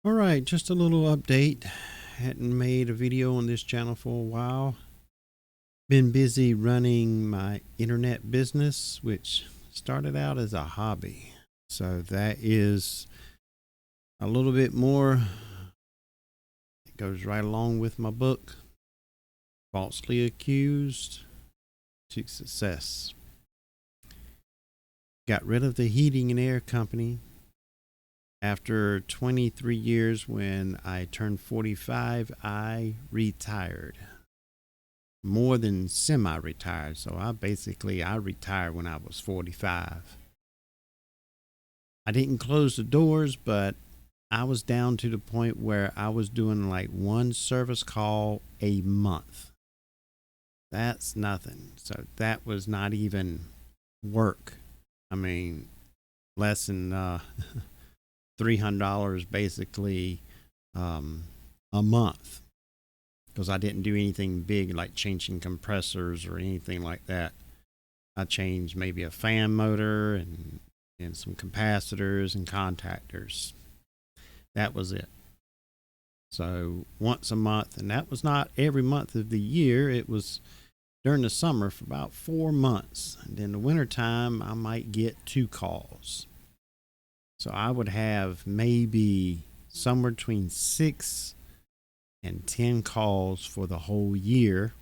All right, just a little update. Hadn't made a video on this channel for a while. Been busy running my internet business, which started out as a hobby. So that is a little bit more. It goes right along with my book, Falsely Accused to Success. Got rid of the heating and air company. After 23 years, when I turned 45, I retired. More than semi-retired. So I retired when I was 45. I didn't close the doors, but I was down to the point where I was doing like one service call a month. That's nothing. So that was not even work. I mean, less than $300 basically a month, because I didn't do anything big like changing compressors or anything like that. I changed maybe a fan motor and some capacitors and contactors. That was it. So once a month, and that was not every month of the year. It was during the summer for about 4 months. And then the wintertime, I might get 2 calls. So I would have maybe somewhere between 6 and 10 calls for the whole year.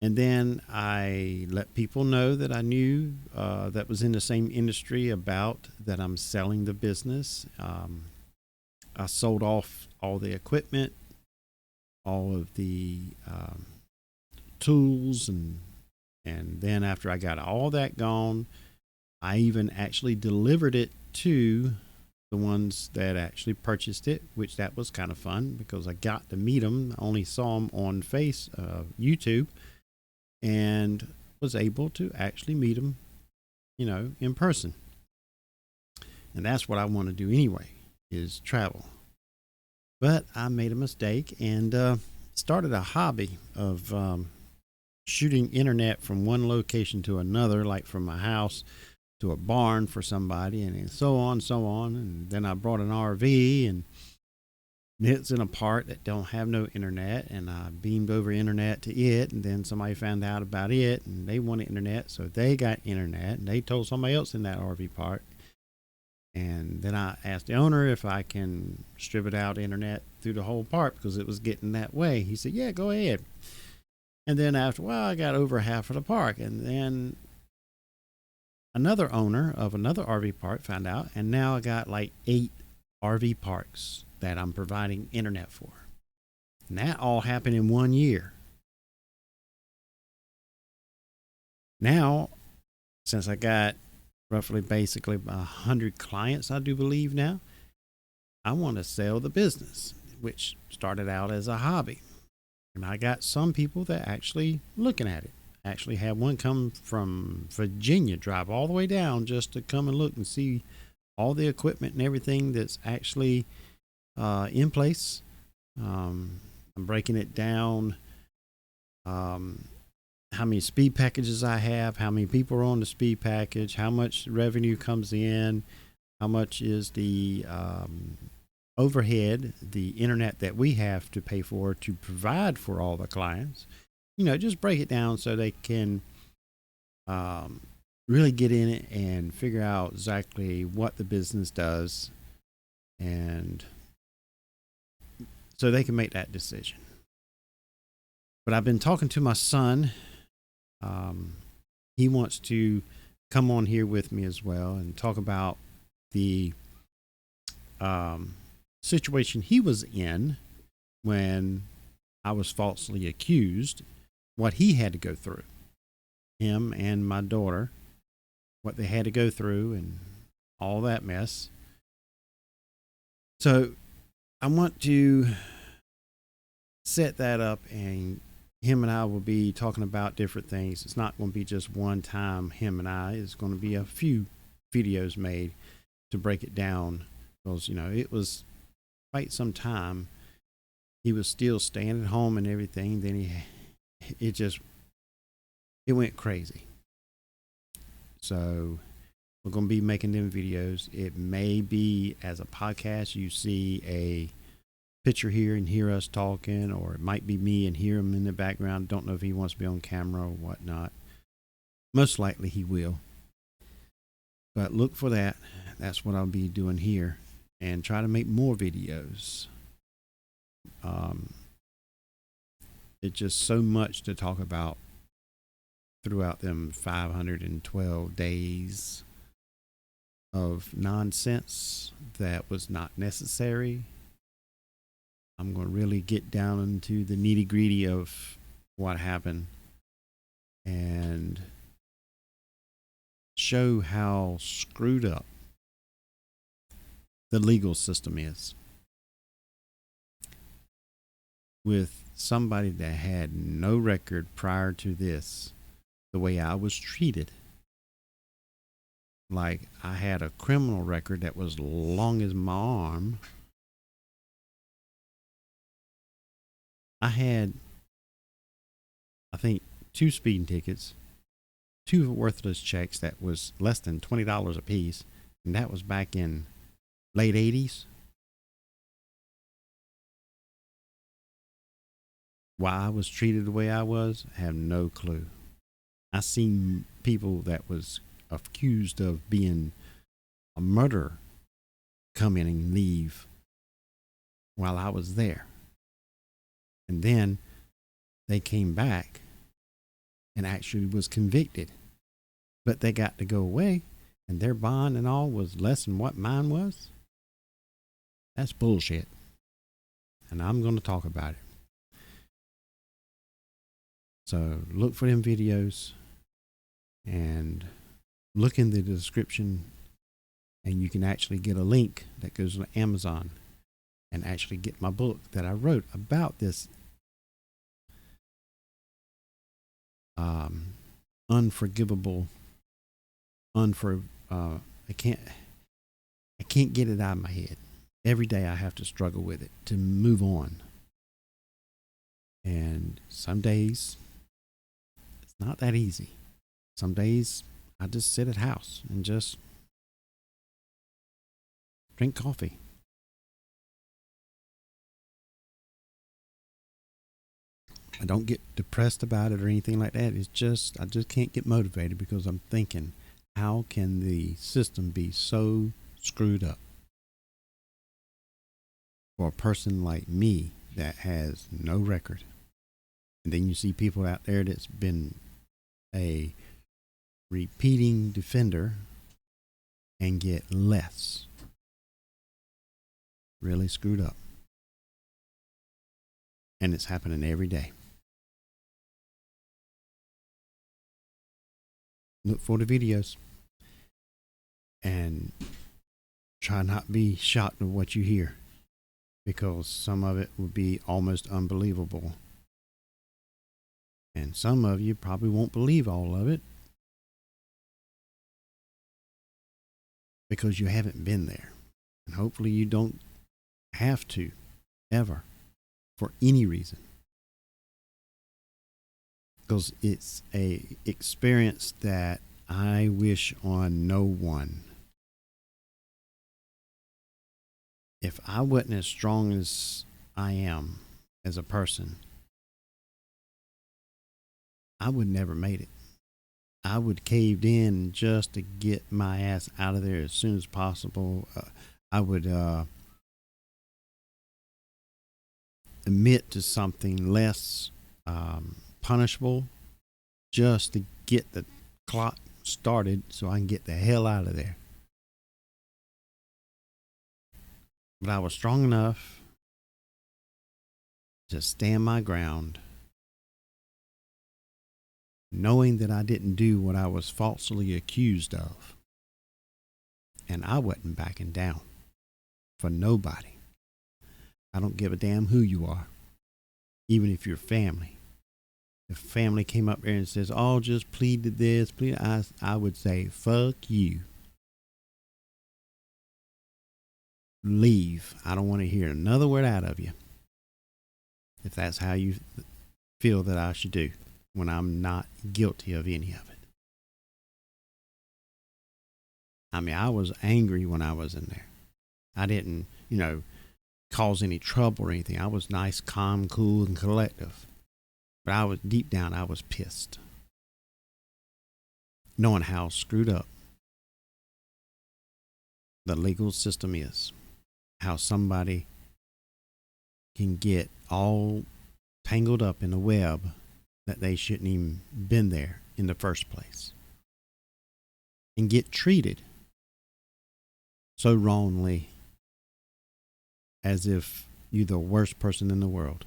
And then I let people know that I knew that was in the same industry about that I'm selling the business. I sold off all the equipment, all of the tools, and then after I got all that gone, I even actually delivered it to the ones that actually purchased it, which that was kind of fun because I got to meet them. I only saw them on YouTube, and was able to actually meet them, in person. And that's what I want to do anyway, is travel. But I made a mistake and started a hobby of shooting internet from one location to another, like from my house to a barn for somebody, and so on, so on. And then I brought an RV, and it's in a part that don't have no internet, and I beamed over internet to it, and then somebody found out about it, and they wanted internet, so they got internet, and they told somebody else in that RV park. And then I asked the owner if I can strip it out internet through the whole park because it was getting that way. He said, yeah, go ahead. And then after a while, I got over half of the park, and then another owner of another RV park found out, and now I got like 8 RV parks that I'm providing internet for. And that all happened in 1 year. Now, since I got roughly basically 100 clients, I do believe now, I want to sell the business, which started out as a hobby. And I got some people that actually looking at it. Actually had one come from Virginia, drive all the way down just to come and look and see all the equipment and everything that's actually in place. I'm breaking it down, how many speed packages I have, how many people are on the speed package, how much revenue comes in, how much is the overhead, the internet that we have to pay for to provide for all the clients. Just break it down so they can really get in it and figure out exactly what the business does, and so they can make that decision. But I've been talking to my son. He wants to come on here with me as well and talk about the situation he was in when I was falsely accused, what he had to go through, him and my daughter, what they had to go through, and all that mess. So I want to set that up, and him and I will be talking about different things. It's not going to be just one time him and I. It's going to be a few videos made to break it down, because it was quite some time. He was still staying at home and everything. Then it went crazy. So we're going to be making them videos. It may be as a podcast, you see a picture here and hear us talking, or it might be me and hear him in the background. Don't know if he wants to be on camera or whatnot. Most likely he will. But look for that. That's what I'll be doing here, and try to make more videos. It's just so much to talk about throughout them 512 days of nonsense that was not necessary. I'm going to really get down into the nitty gritty of what happened and show how screwed up the legal system is, with somebody that had no record prior to this, the way I was treated. Like, I had a criminal record that was long as my arm. I had, I think, 2 speeding tickets, 2 worthless checks that was less than $20 a piece, and that was back in late 80s. Why I was treated the way I was, I have no clue. I seen people that was accused of being a murderer come in and leave while I was there. And then they came back and actually was convicted. But they got to go away, and their bond and all was less than what mine was. That's bullshit. And I'm going to talk about it. So look for them videos and look in the description, and you can actually get a link that goes to Amazon and actually get my book that I wrote about this unforgivable, I can't get it out of my head. Every day I have to struggle with it to move on. And some days it's not that easy. Some days I just sit at house and just drink coffee. I don't get depressed about it or anything like that. It's just, I just can't get motivated because I'm thinking, how can the system be so screwed up for a person like me that has no record? And then you see people out there that's been a repeating defender and get less. Really screwed up. And it's happening every day. Look for the videos and try not be shocked at what you hear, because some of it will be almost unbelievable. And some of you probably won't believe all of it because you haven't been there. And hopefully you don't have to ever, for any reason. Because it's a experience that I wish on no one. If I wasn't as strong as I am as a person, I would never made it. I would caved in just to get my ass out of there as soon as possible. I would admit to something less punishable just to get the clock started so I can get the hell out of there. But I was strong enough to stand my ground, knowing that I didn't do what I was falsely accused of. And I wasn't backing down for nobody. I don't give a damn who you are, even if you're family. If family came up there and says, "Oh, just plead to this, plead," I would say, "Fuck you. Leave. I don't want to hear another word out of you." If that's how you feel that I should do when I'm not guilty of any of it. I mean, I was angry when I was in there. I didn't, cause any trouble or anything. I was nice, calm, cool, and collective. But I was deep down, I was pissed, knowing how screwed up the legal system is, how somebody can get all tangled up in a web that they shouldn't even been there in the first place, and get treated so wrongly, as if you're the worst person in the world.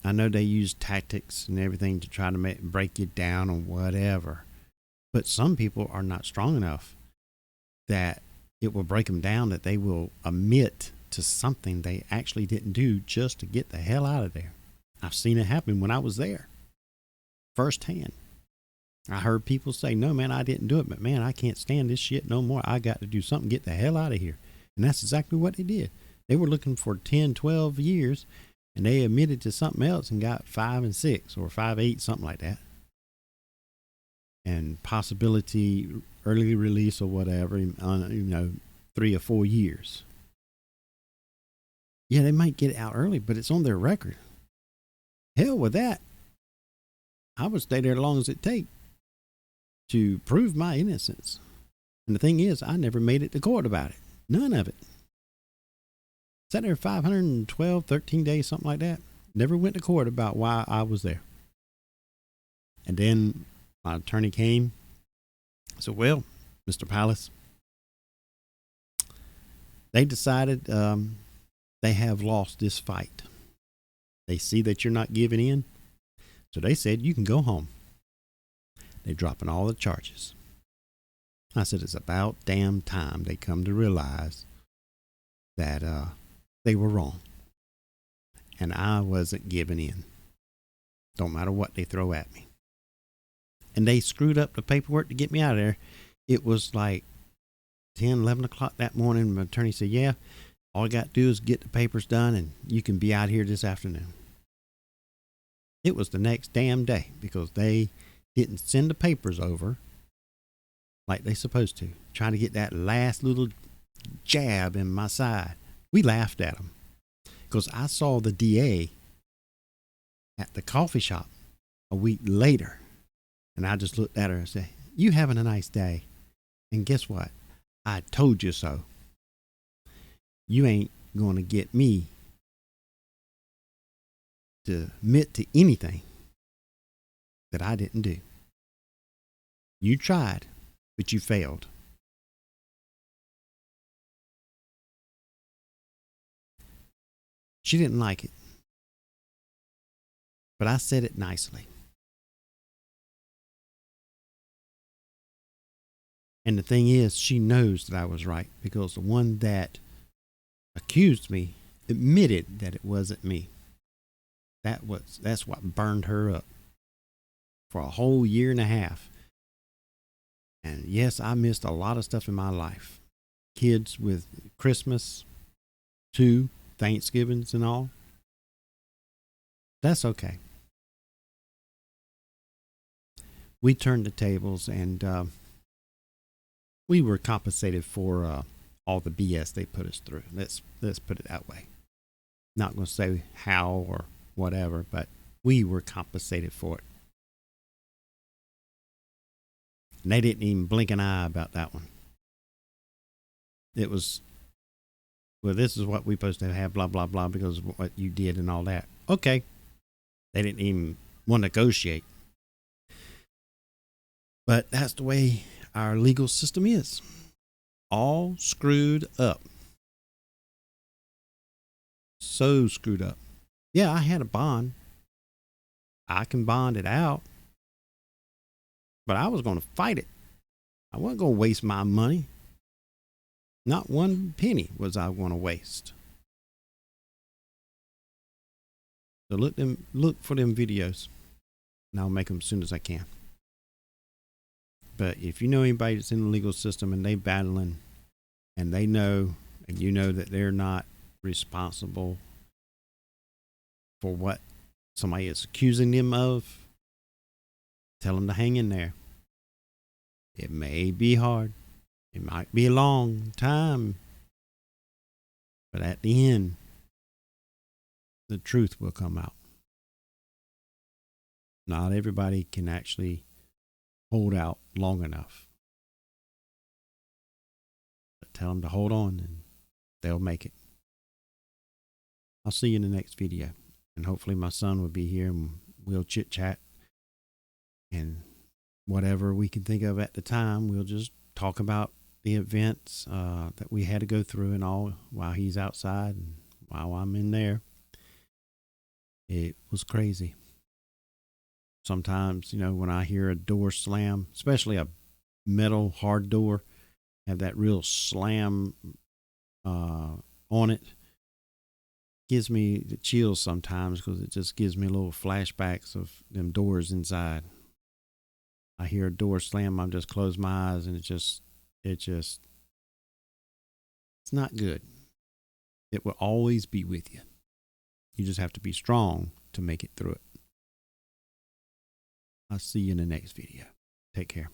I know they use tactics and everything to try to break you down or whatever, but some people are not strong enough that it will break them down, that they will admit to something they actually didn't do just to get the hell out of there. I've seen it happen when I was there firsthand. I heard people say, no, man, I didn't do it, but man, I can't stand this shit no more. I got to do something, get the hell out of here. And that's exactly what they did. They were looking for 10, 12 years, and they admitted to something else and got 5 and 6 or 5, 8, something like that. And possibility early release or whatever, 3 or 4 years. Yeah, they might get out early, but it's on their record. Hell with that. I would stay there as long as it takes to prove my innocence. And the thing is, I never made it to court about it. None of it. Sat there 512, 13 days, something like that. Never went to court about why I was there. And then my attorney came. I said, well, Mr. Palace, they decided they have lost this fight. They see that you're not giving in. So they said, you can go home. They're dropping all the charges. I said, it's about damn time they come to realize that they were wrong. And I wasn't giving in. Don't matter what they throw at me. And they screwed up the paperwork to get me out of there. It was like 10, 11 o'clock that morning. My attorney said, yeah, all I got to do is get the papers done and you can be out here this afternoon. It was the next damn day because they didn't send the papers over like they supposed to, trying to get that last little jab in my side. We laughed at them because I saw the DA at the coffee shop a week later, and I just looked at her and said, you having a nice day? And guess what? I told you so. You ain't going to get me to admit to anything that I didn't do. You tried, but you failed. She didn't like it, but I said it nicely. And the thing is, she knows that I was right because the one that accused me admitted that it wasn't me. That's what burned her up for a whole year and a half. And yes, I missed a lot of stuff in my life. Kids with Christmas, 2 Thanksgivings and all. That's okay. We turned the tables and we were compensated for all the BS they put us through. Let's put it that way. Not going to say how or whatever, but we were compensated for it. And they didn't even blink an eye about that one. It was, well, this is what we're supposed to have, blah, blah, blah, because of what you did and all that. Okay. They didn't even want to negotiate. But that's the way our legal system is. All screwed up. So screwed up. Yeah, I had a bond. I can bond it out. But I was going to fight it. I wasn't going to waste my money. Not one penny was I going to waste. So look for them videos. And I'll make them as soon as I can. But if you know anybody that's in the legal system and they battling and they know, and you know that they're not responsible for what somebody is accusing them of, tell them to hang in there. It may be hard. It might be a long time. But at the end, the truth will come out. Not everybody can actually hold out long enough. But tell them to hold on and they'll make it. I'll see you in the next video. And hopefully my son will be here and we'll chit chat. And whatever we can think of at the time, we'll just talk about the events that we had to go through and all while he's outside and while I'm in there. It was crazy. Sometimes, when I hear a door slam, especially a metal hard door, have that real slam on it, gives me the chills sometimes because it just gives me little flashbacks of them doors inside. I hear a door slam, I just close my eyes and it's not good. It will always be with you. You just have to be strong to make it through it. I'll see you in the next video. Take care.